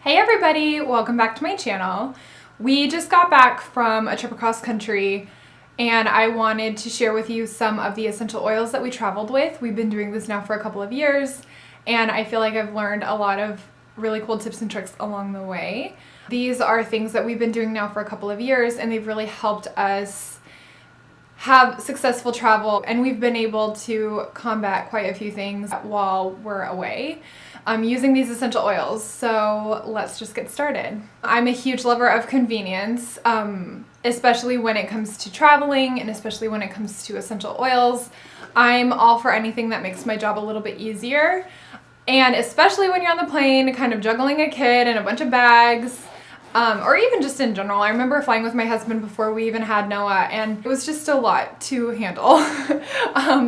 Hey everybody, welcome back to my channel. We just got back from a trip across country and I wanted to share with you some of the essential oils that we traveled with. We've been doing this now for a couple of years and I feel like I've learned a lot of really cool tips and tricks along the way. These are things that we've been doing now for a couple of years and they've really helped us have successful travel, and we've been able to combat quite a few things while we're away using these essential oils. So let's just get started. I'm a huge lover of convenience, especially when it comes to traveling and especially when it comes to essential oils. I'm all for anything that makes my job a little bit easier, and especially when you're on the plane kind of juggling a kid and a bunch of bags. Or even just in general. I remember flying with my husband before we even had Noah, and it was just a lot to handle.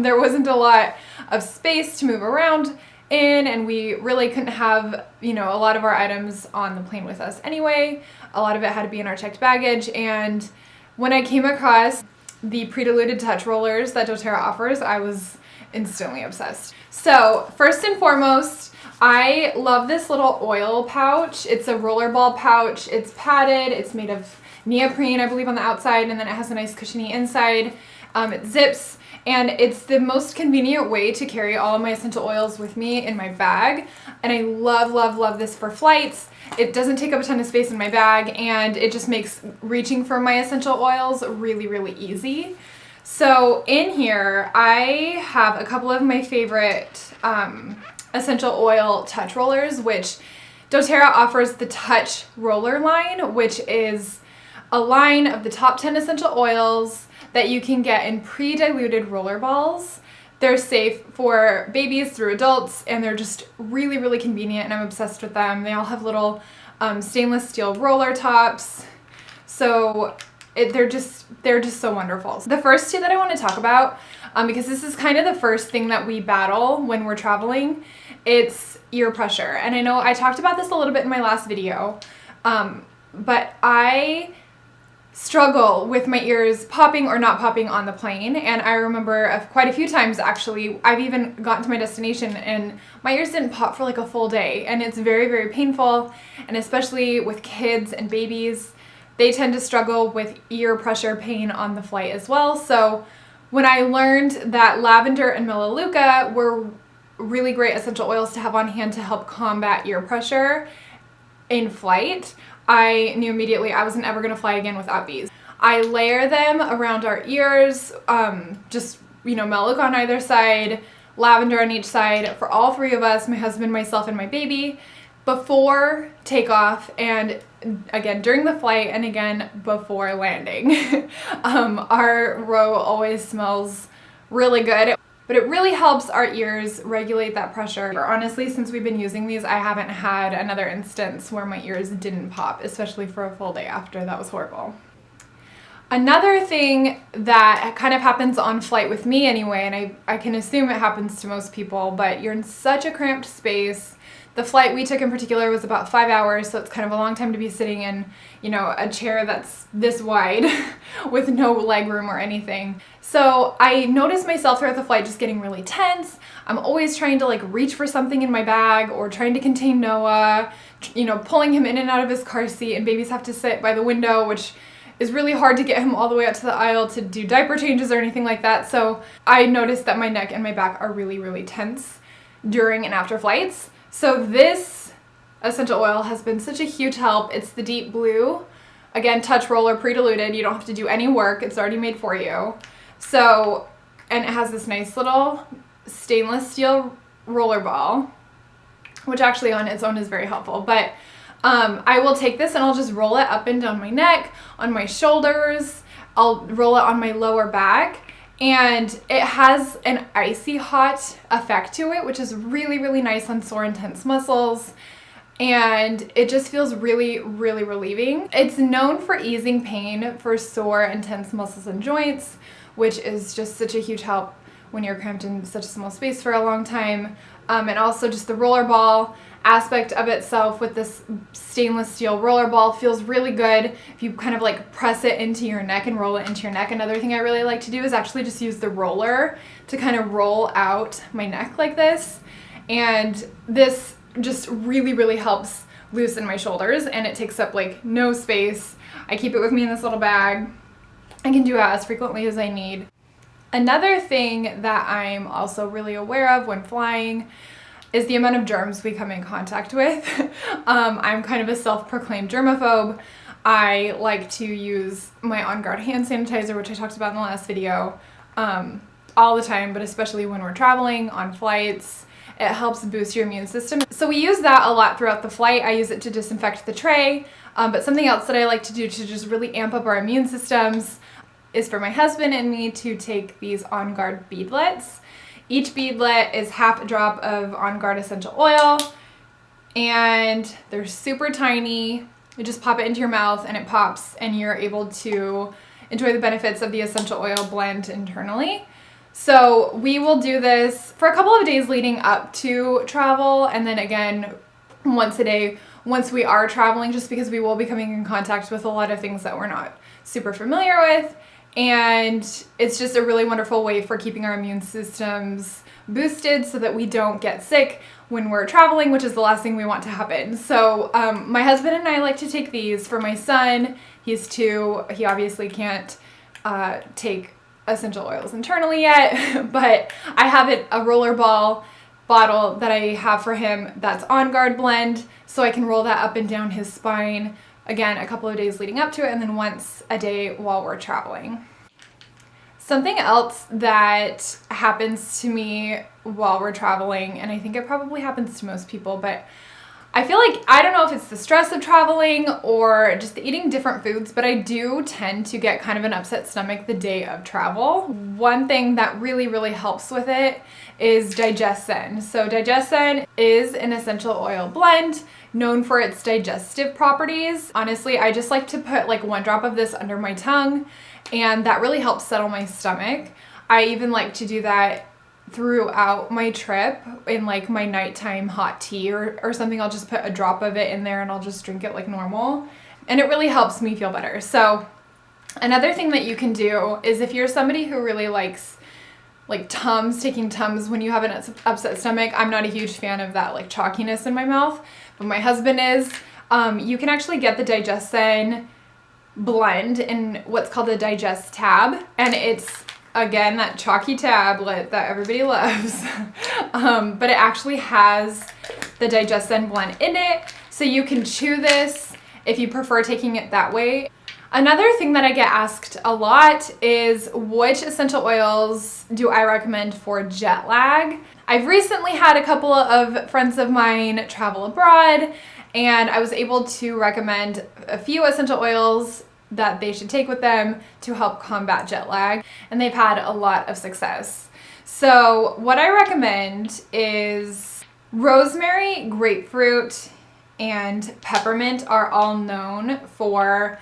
There wasn't a lot of space to move around in, and we really couldn't have, a lot of our items on the plane with us anyway. A lot of it had to be in our checked baggage, and when I came across the pre-diluted touch rollers that doTERRA offers, I was instantly obsessed. So first and foremost, I love this little oil pouch. It's a rollerball pouch. It's padded. It's made of neoprene, I believe, on the outside, and then it has a nice cushiony inside. It zips, and it's the most convenient way to carry all of my essential oils with me in my bag. And I love, love, love this for flights. It doesn't take up a ton of space in my bag, and it just makes reaching for my essential oils really, really easy. So in here, I have a couple of my favorite essential oil touch rollers, which doTERRA offers the Touch Roller line, which is a line of the top 10 essential oils that you can get in pre-diluted roller balls. They're safe for babies through adults, and they're just really, really convenient, and I'm obsessed with them. They all have little stainless steel roller tops, so they're just so wonderful. So the first two that I want to talk about, because this is kind of the first thing that we battle when we're traveling, it's ear pressure. And I know I talked about this a little bit in my last video, but I struggle with my ears popping or not popping on the plane. And I remember quite a few times, actually, I've even gotten to my destination and my ears didn't pop for like a full day. And it's very, very painful. And especially with kids and babies, they tend to struggle with ear pressure pain on the flight as well. So when I learned that lavender and melaleuca were really great essential oils to have on hand to help combat ear pressure in flight, I knew immediately I wasn't ever going to fly again without these. I layer them around our ears, melaleuca on either side, lavender on each side for all three of us, my husband, myself, and my baby, before takeoff, and again during the flight, and again before landing. Our row always smells really good, but it really helps our ears regulate that pressure. Honestly, since we've been using these, I haven't had another instance where my ears didn't pop, especially for a full day after. That was horrible. Another thing that kind of happens on flight with me anyway, and I can assume it happens to most people, but you're in such a cramped space. The flight we took in particular was about 5 hours, so it's kind of a long time to be sitting in, a chair that's this wide with no leg room or anything. So I noticed myself throughout the flight just getting really tense. I'm always trying to reach for something in my bag or trying to contain Noah, pulling him in and out of his car seat, and babies have to sit by the window, which is really hard to get him all the way out to the aisle to do diaper changes or anything like that. So I noticed that my neck and my back are really, really tense during and after flights. So this essential oil has been such a huge help. It's the Deep Blue. Again, touch roller, pre-diluted. You don't have to do any work. It's already made for you. So, and it has this nice little stainless steel roller ball, which actually on its own is very helpful. But I will take this and I'll just roll it up and down my neck, on my shoulders. I'll roll it on my lower back. And it has an icy hot effect to it, which is really, really nice on sore, intense muscles. And it just feels really, really relieving. It's known for easing pain for sore, intense muscles and joints, which is just such a huge help when you're cramped in such a small space for a long time. And also just the roller ball aspect of itself with this stainless steel roller ball feels really good. If you kind of press it into your neck and roll it into your neck. Another thing I really like to do is actually just use the roller to kind of roll out my neck like this. And this just really, really helps loose in my shoulders, and it takes up like no space. I keep it with me in this little bag. I can do it as frequently as I need. Another thing that I'm also really aware of when flying is the amount of germs we come in contact with. I'm kind of a self-proclaimed germaphobe. I like to use my On Guard hand sanitizer, which I talked about in the last video, all the time, but especially when we're traveling on flights. It helps boost your immune system. So we use that a lot throughout the flight. I use it to disinfect the tray, but something else that I like to do to just really amp up our immune systems is for my husband and me to take these On Guard beadlets. Each beadlet is half a drop of On Guard essential oil, and they're super tiny. You just pop it into your mouth and it pops, and you're able to enjoy the benefits of the essential oil blend internally. So we will do this for a couple of days leading up to travel, and then again once a day once we are traveling, just because we will be coming in contact with a lot of things that we're not super familiar with. And it's just a really wonderful way for keeping our immune systems boosted so that we don't get sick when we're traveling, which is the last thing we want to happen. So my husband and I like to take these. For my son, he's 2. He obviously can't take essential oils internally yet, but I have a rollerball bottle that I have for him that's On Guard blend, so I can roll that up and down his spine, again, a couple of days leading up to it, and then once a day while we're traveling. Something else that happens to me while we're traveling, and I think it probably happens to most people, but I feel like, I don't know if it's the stress of traveling or just eating different foods, but I do tend to get kind of an upset stomach the day of travel. One thing that really, really helps with it is Digescen. So Digescen is an essential oil blend known for its digestive properties. Honestly, I just like to put like 1 drop of this under my tongue, and that really helps settle my stomach. I even like to do that throughout my trip in like my nighttime hot tea or something. I'll just put a drop of it in there and I'll just drink it like normal, and it really helps me feel better. So another thing that you can do is, if you're somebody who really likes like Tums, taking Tums when you have an upset stomach. I'm not a huge fan of that like chalkiness in my mouth, but my husband is. You can actually get the Digescen blend in what's called the Digest tab, and it's again that chalky tablet that everybody loves, but it actually has the Digescen blend in it, so you can chew this if you prefer taking it that way. Another thing that I get asked a lot is, which essential oils do I recommend for jet lag? I've recently had a couple of friends of mine travel abroad, and I was able to recommend a few essential oils that they should take with them to help combat jet lag, and they've had a lot of success. So what I recommend is rosemary, grapefruit, and peppermint are all known for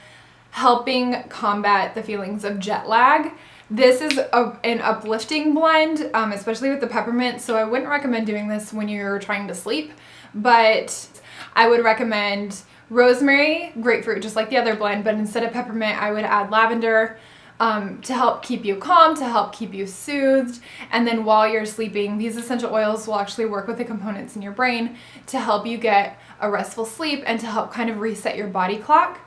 helping combat the feelings of jet lag. This is an uplifting blend, especially with the peppermint, so I wouldn't recommend doing this when you're trying to sleep, but I would recommend rosemary, grapefruit, just like the other blend, but instead of peppermint, I would add lavender to help keep you calm, to help keep you soothed. And then while you're sleeping, these essential oils will actually work with the components in your brain to help you get a restful sleep and to help kind of reset your body clock.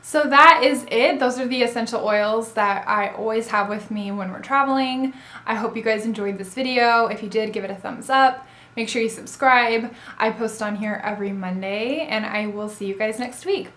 So that is it. Those are the essential oils that I always have with me when we're traveling. I hope you guys enjoyed this video. If you did, give it a thumbs up. Make sure you subscribe. I post on here every Monday, and I will see you guys next week.